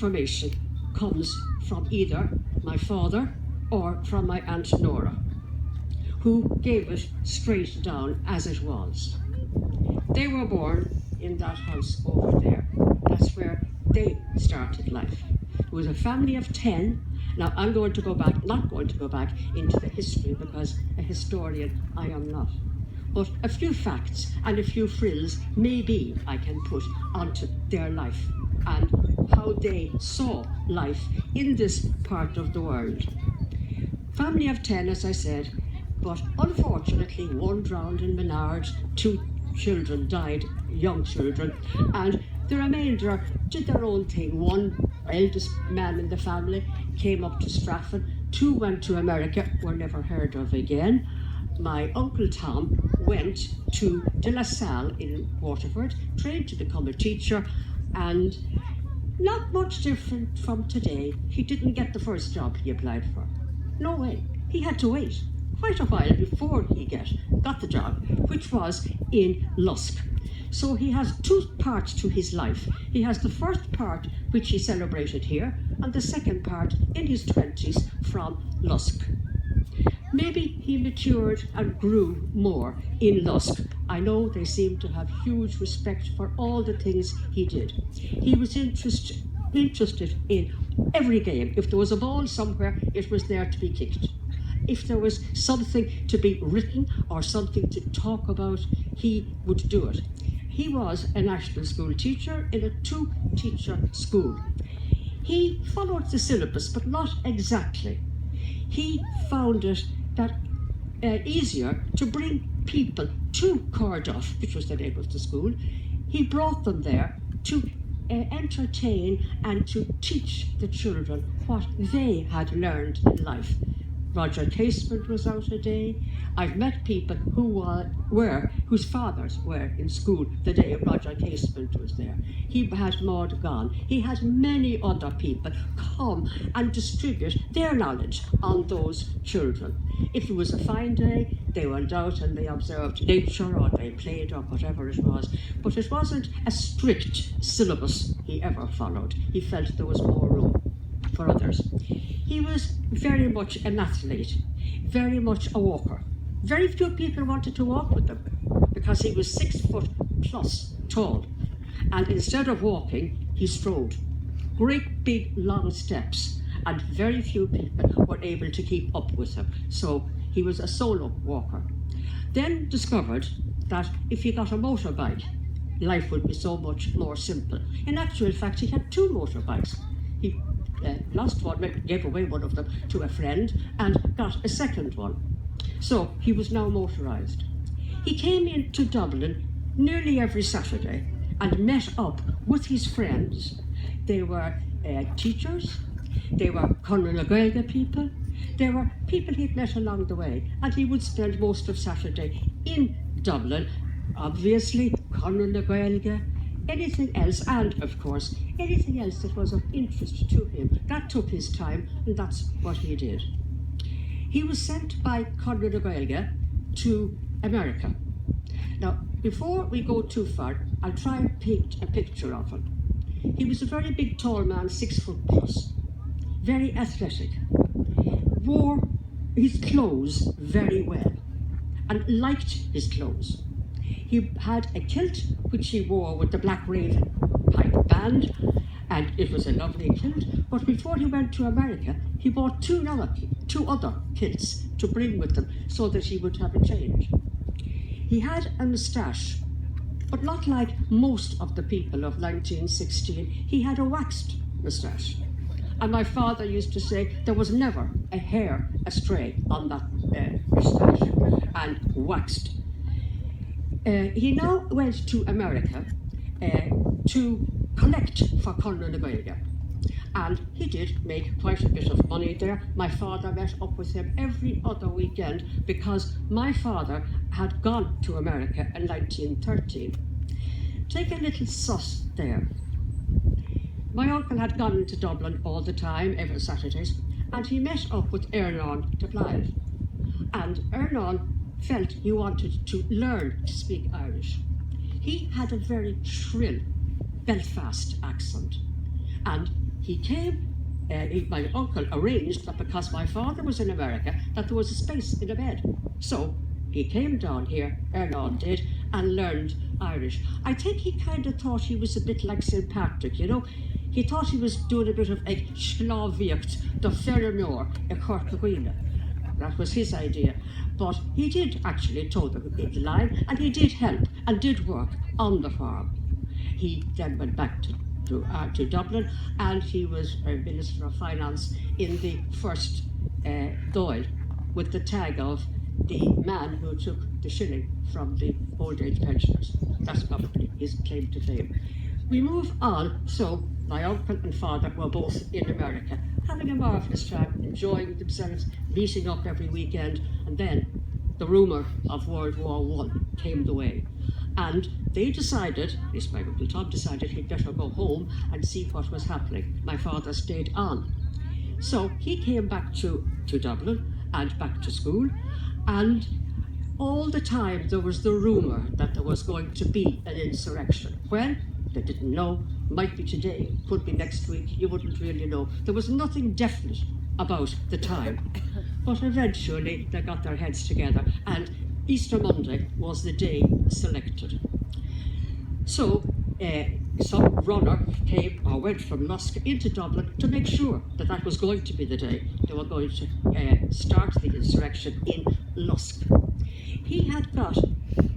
information comes from either my father or from my Aunt Nora, who gave it straight down as it was. They were born in that house over there. That's where they started life. It was a family of 10. Now I'm not going to go back into the history because a historian I am not. But a few facts and a few frills maybe I can put onto their life and how they saw life in this part of the world. Family of 10, as I said, but unfortunately one drowned in Kinard, 2 children died, young children, and the remainder did their own thing. One eldest man in the family came up to Strafford, 2 went to America, were never heard of again. My Uncle Tom went to De La Salle in Waterford, trained to become a teacher, and not much different from today. He didn't get the first job he applied for. No way. He had to wait quite a while before he got the job, which was in Lusk. So he has 2 parts to his life. He has the first part, which he celebrated here, and the second part in his 20s from Lusk. Maybe he matured and grew more in Lusk. I know they seem to have huge respect for all the things he did. He was interested in every game. If there was a ball somewhere, it was there to be kicked. If there was something to be written or something to talk about, he would do it. He was a national school teacher in a 2-teacher school. He followed the syllabus, but not exactly. He found it that easier to bring people to Comóradh, which was the name of the school. He brought them there to entertain and to teach the children what they had learned in life. Roger Casement was out a day. I've met people whose fathers were in school the day Roger Casement was there. He had Maud Gone. He had many other people come and distribute their knowledge on those children. If it was a fine day, they went out and they observed nature or they played or whatever it was. But it wasn't a strict syllabus he ever followed. He felt there was more room for others. He was very much an athlete, very much a walker. Very few people wanted to walk with him because he was 6 foot plus tall. And instead of walking, he strode. Great big long steps, and very few people were able to keep up with him. So he was a solo walker. Then discovered that if he got a motorbike, life would be so much more simple. In actual fact, he had 2 motorbikes. He lost one, gave away one of them to a friend, and got a second one. So he was now motorised. He came into Dublin nearly every Saturday and met up with his friends. They were teachers, they were Cuimhneacháin people, they were people he'd met along the way, and he would spend most of Saturday in Dublin, obviously Cuimhneacháin, anything else, and of course anything else that was of interest to him. That took his time, and that's what he did. He was sent by Cuimhneacháin to America. Now, before we go too far, I'll try and paint a picture of him. He was a very big, tall man, 6 foot plus, very athletic, wore his clothes very well, and liked his clothes. He had a kilt which he wore with the Black Raven pipe band, and it was a lovely kilt. But before he went to America, he bought two other kilts to bring with him so that he would have a change. He had a moustache, but not like most of the people of 1916. He had a waxed moustache. And my father used to say there was never a hair astray on that moustache, and waxed. He now went to America to collect for Cuimhneacháin, and he did make quite a bit of money there. My father met up with him every other weekend because my father had gone to America in 1913. Take a little suss there. My uncle had gone into Dublin all the time, every Saturdays, and he met up with Eileen to Bliain. And Eileen felt he wanted to learn to speak Irish. He had a very shrill Belfast accent, and he came, my uncle arranged that because my father was in America, that there was a space in a bed. So he came down here, Erlon did, and learned Irish. I think he kind of thought he was a bit like St. Patrick, you know. He thought he was doing a bit of a Slávíocht, the Ferramore, a Corcahuina. That was his idea. But he did actually toe the line, and he did help and did work on the farm. He then went back to Dublin, and he was a Minister of Finance in the first Dáil, with the tag of the man who took the shilling from the old age pensioners. That's probably his claim to fame. We move on. So my uncle and father were both in America, having a marvellous time, enjoying themselves, meeting up every weekend, and then the rumour of World War I came the way. And they decided, at least my Uncle Tom decided, he'd better go home and see what was happening. My father stayed on. So he came back to Dublin and back to school, and all the time there was the rumour that there was going to be an insurrection. When? They didn't know. Might be today, could be next week, you wouldn't really know. There was nothing definite about the time. But eventually they got their heads together, and Easter Monday was the day selected. So some runner came or went from Lusk into Dublin to make sure that that was going to be the day they were going to start the insurrection in Lusk. He had got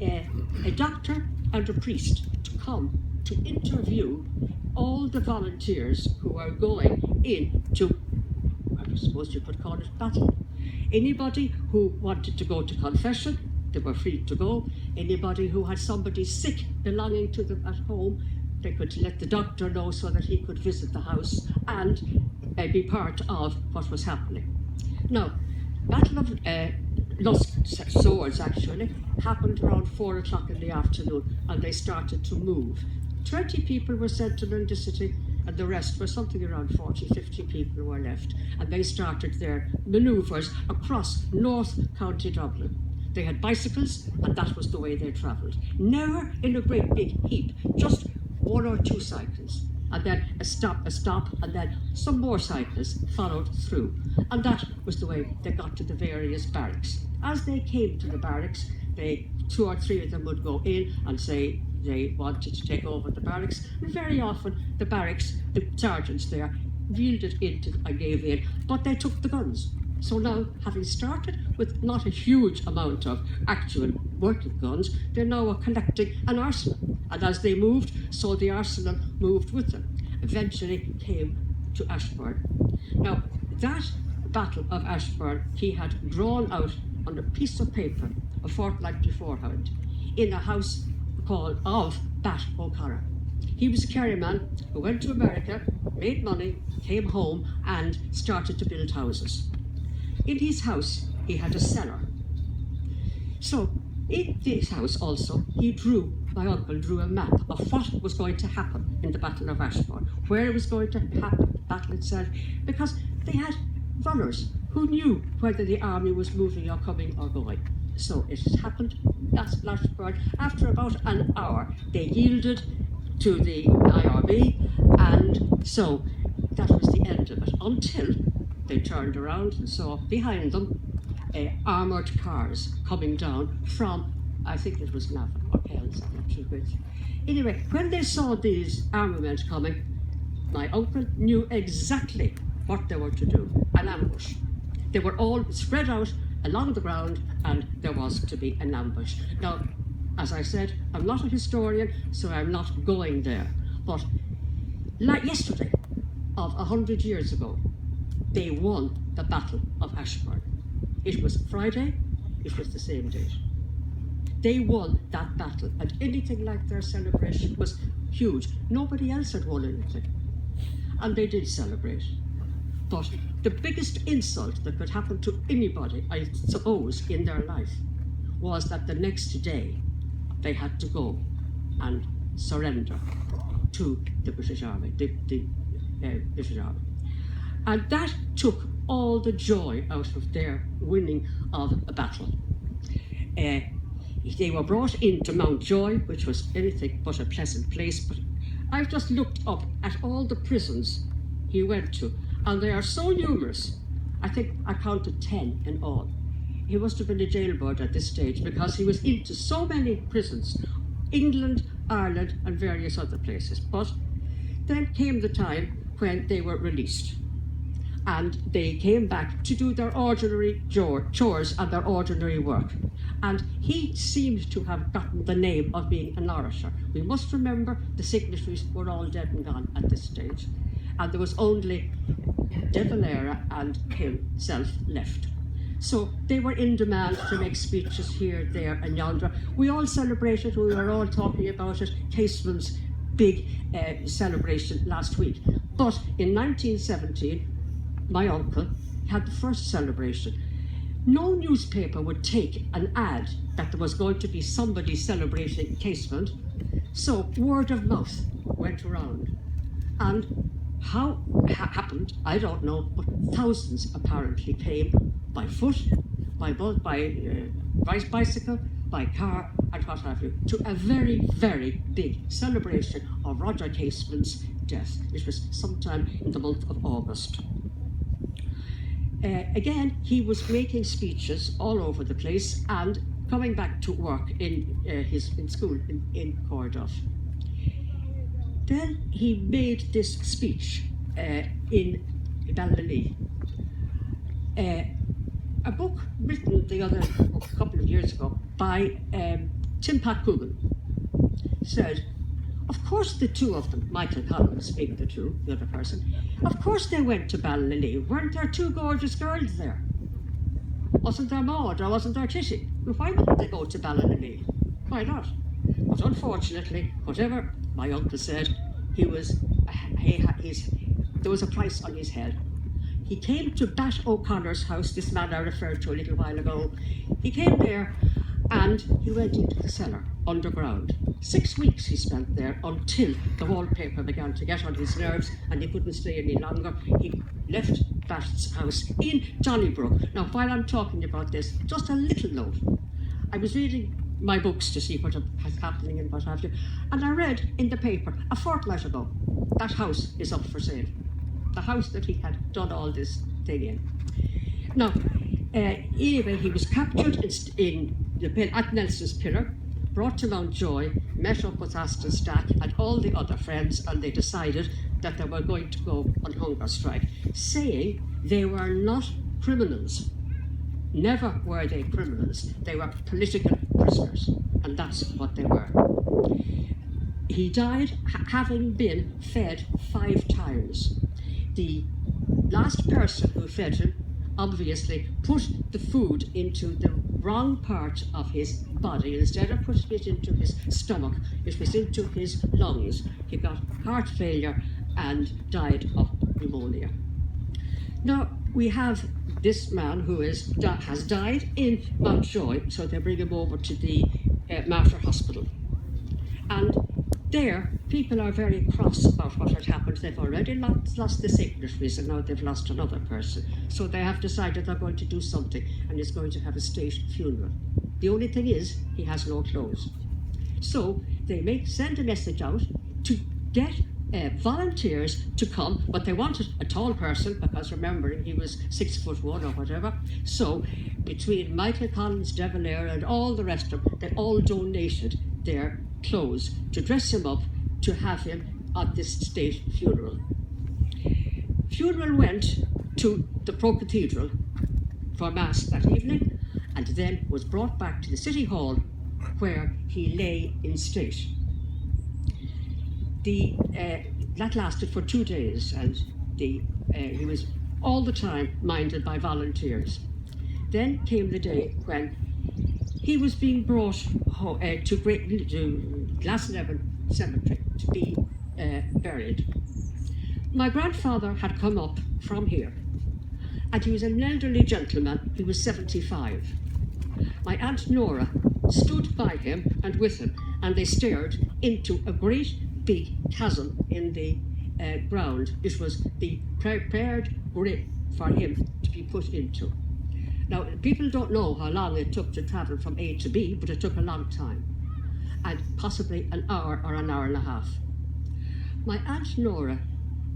a doctor and a priest to come to interview all the volunteers who were going into, I suppose you could call it, battle. Anybody who wanted to go to confession, they were free to go. Anybody who had somebody sick belonging to them at home, they could let the doctor know so that he could visit the house and be part of what was happening. Now, Battle of Lusk Swords actually happened around 4 o'clock in the afternoon, and they started to move. 20 people were sent to Londicity, and the rest were something around 40, 50 people were left. And they started their manoeuvres across North County Dublin. They had bicycles, and that was the way they travelled. Never in a great big heap, just 1 or 2 cycles. And then a stop, and then some more cyclists followed through. And that was the way they got to the various barracks. As they came to the barracks, 2 or 3 of them would go in and say they wanted to take over the barracks. And very often the barracks, the sergeants there, yielded into and gave in, but they took the guns. So now, having started with not a huge amount of actual working guns, they now are collecting an arsenal. And as they moved, so the arsenal moved with them. Eventually came to Ashbourne. Now, that Battle of Ashbourne, he had drawn out on a piece of paper a fortnight beforehand in a house called of Bat O'Carroll. He was a Kerry man who went to America, made money, came home and started to build houses. In his house, he had a cellar. So in this house also, my uncle drew a map of what was going to happen in the Battle of Ashbourne, where it was going to happen, the battle itself, because they had runners who knew whether the army was moving or coming or going. So it has happened, that's Ashbourne. After about an hour, they yielded to the IRB, and so that was the end of it, until they turned around and saw behind them armoured cars coming down from, I think it was Navan or Kells, I'm not sure which. Anyway, when they saw these armament coming, my uncle knew exactly what they were to do, an ambush. They were all spread out along the ground, and there was to be an ambush. Now, as I said, I'm not a historian, so I'm not going there. But like yesterday, of 100 years ago, they won the Battle of Ashbourne. It was Friday, it was the same date. They won that battle, and anything like their celebration was huge. Nobody else had won anything. And they did celebrate. But the biggest insult that could happen to anybody, I suppose, in their life, was that the next day they had to go and surrender to the British Army, the British Army. And that took all the joy out of their winning of a battle. They were brought into Mountjoy, which was anything but a pleasant place, but I've just looked up at all the prisons he went to, and they are so numerous. I think I counted 10 in all. He must have been a jailbird at this stage because he was into so many prisons, England, Ireland, and various other places. But then came the time when they were released, and they came back to do their ordinary chores and their ordinary work. And he seemed to have gotten the name of being an orator. We must remember the signatories were all dead and gone at this stage, and there was only De Valera and himself left. So they were in demand to make speeches here, there, and yonder. We all celebrated, we were all talking about it, Caseman's big celebration last week. But in 1917, my uncle had the first celebration. No newspaper would take an ad that there was going to be somebody celebrating Casement, so word of mouth went around. And how happened, I don't know, but thousands apparently came by foot, by bicycle, by car, and what have you, to a very, very big celebration of Roger Casement's death. It was sometime in the month of August. Again, he was making speeches all over the place and coming back to work in school in Comóradh. Then he made this speech in Ballinlee. A book written a couple of years ago by Tim Coogan said, of course the two of them, Michael Collins being the other person, of course they went to Ballinlee. Weren't there two gorgeous girls there? Wasn't there Maud or wasn't there Tishy? Well, why wouldn't they go to Ballinlee? Why not? But unfortunately, whatever my uncle said, there was a price on his head. He came to Bat O'Connor's house, this man I referred to a little while ago. He came there and he went into the cellar, underground. 6 weeks he spent there until the wallpaper began to get on his nerves and he couldn't stay any longer. He left Bat's house in Donnybrook. Now, while I'm talking about this, just a little note. I was reading my books to see what was happening and what have you, and I read in the paper a fortnight ago, that house is up for sale. The house that he had done all this thing in. Now, anyway, he was captured at Nelson's Pillar, brought to Mountjoy, met up with Aston Stack and all the other friends, and they decided that they were going to go on hunger strike, saying they were not criminals. Never were they criminals. They were political prisoners, and that's what they were. He died having been fed 5 times. The last person who fed him obviously put the food into the wrong part of his body. Instead of putting it into his stomach, it was into his lungs. He got heart failure and died of pneumonia. Now, we have this man who has died in Mountjoy, so they bring him over to the Martyr Hospital. And there, people are very cross about what had happened. They've already lost the signatories and now they've lost another person. So they have decided they're going to do something and he's going to have a state funeral. The only thing is, he has no clothes. So they send a message out to get volunteers to come, but they wanted a tall person because remembering he was 6'1" or whatever. So between Michael Collins, De Valera and all the rest of them, they all donated their clothes to dress him up to have him at this state funeral. Funeral went to the Pro Cathedral for Mass that evening and then was brought back to the City Hall where he lay in state. That lasted for 2 days and he was all the time minded by volunteers. Then came the day when he was being brought to Glasnevin Cemetery to be buried. My grandfather had come up from here, and he was an elderly gentleman. He was 75. My Aunt Nora stood by him and with him, and they stared into a great big chasm in the ground. It was the prepared grave for him to be put into. Now, people don't know how long it took to travel from A to B, but it took a long time, and possibly an hour or an hour and a half. My Aunt Nora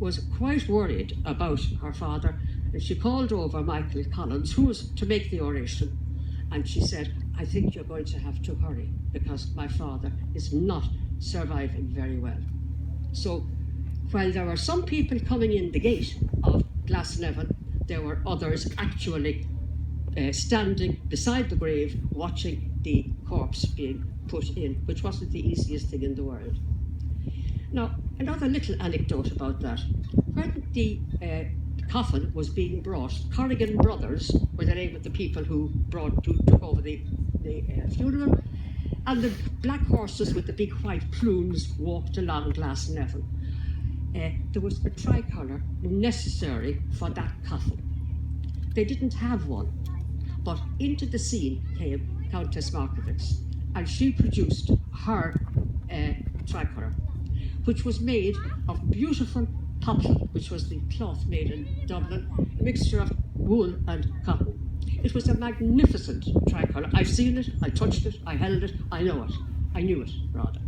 was quite worried about her father, and she called over Michael Collins, who was to make the oration, and she said, I think you're going to have to hurry because my father is not surviving very well. So while there were some people coming in the gate of Glasnevin, there were others actually standing beside the grave watching the corpse being put in, which wasn't the easiest thing in the world. Now, another little anecdote about that. When the coffin was being brought, Corrigan Brothers were the name of the people who took over the funeral, and the black horses with the big white plumes walked along Glasnevin. There was a tricolour necessary for that coffin. They didn't have one, but into the scene came Countess Markiewicz, and she produced her tricolour, which was made of beautiful poplar, which was the cloth made in Dublin, a mixture of wool and cotton. It was a magnificent tricolour. I've seen it, I touched it, I held it, I know it. I knew it, rather.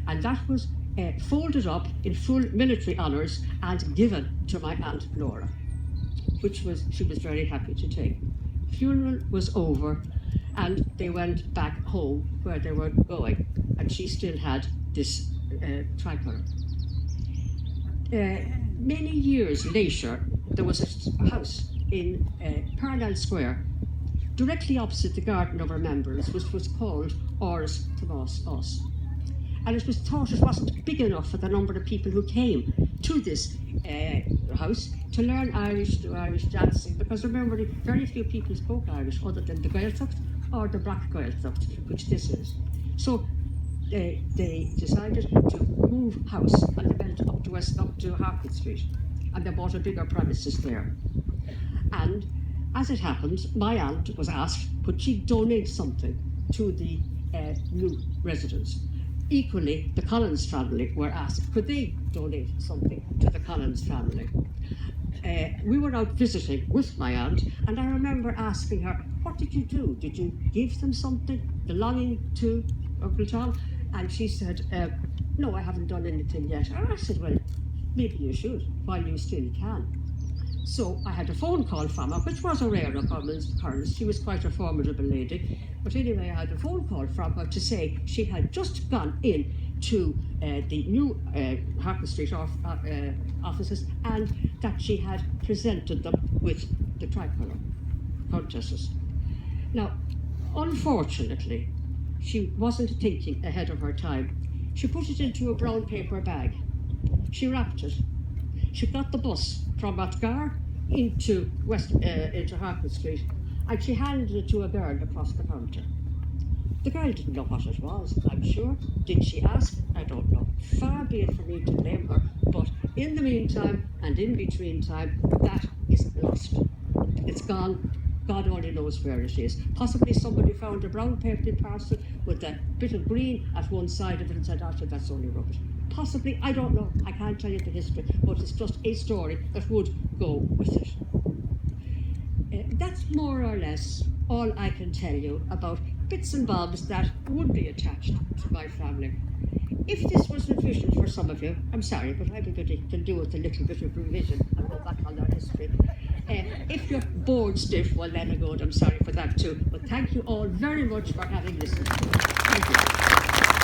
And that was folded up in full military honours and given to my Aunt Laura, which she was very happy to take. Funeral was over, and they went back home where they were going, and she still had this tricolour. Many years later, there was a house in Parnell Square, directly opposite the Garden of Remembrance, which was called Ors Thomáis Us. And it was thought it wasn't big enough for the number of people who came to this house to learn Irish, do Irish dancing, because remember, very few people spoke Irish other than the Gaeltacht or the Black Gaeltacht, which this is. So they decided to move house, and they went up to Harcourt Street, and they bought a bigger premises there. And as it happened, my aunt was asked, could she donate something to the new residents? Equally, the Collins family were asked, could they donate something to the Collins family? We were out visiting with my aunt, and I remember asking her, what did you do? Did you give them something belonging to Uncle Tom? And she said, no, I haven't done anything yet. And I said, well, maybe you should, while you still can. So I had a phone call from her, which was a rare occurrence. She was quite a formidable lady. But anyway, I had a phone call from her to say she had just gone in to the new Harcourt Street offices, and that she had presented them with the tricolour countesses. Now, unfortunately, she wasn't thinking ahead of her time. She put it into a brown paper bag. She wrapped it. She got the bus from Atgar into Harcourt Street, and she handed it to a girl across the counter. The girl didn't know what it was, I'm sure. Did she ask? I don't know. Far be it for me to blame her, but in the meantime and in between time, that is lost. It's gone. God only knows where it is. Possibly somebody found a brown paper parcel with a bit of green at one side of it and said, "After that's only rubbish." Possibly, I don't know. I can't tell you the history, but it's just a story that would go with it. That's more or less all I can tell you about bits and bobs that would be attached to my family. If this was revision for some of you, I'm sorry, but everybody can do with a little bit of revision and go back on their history. If you're bored stiff, well then again, I'm sorry for that too. But thank you all very much for having listened. Thank you.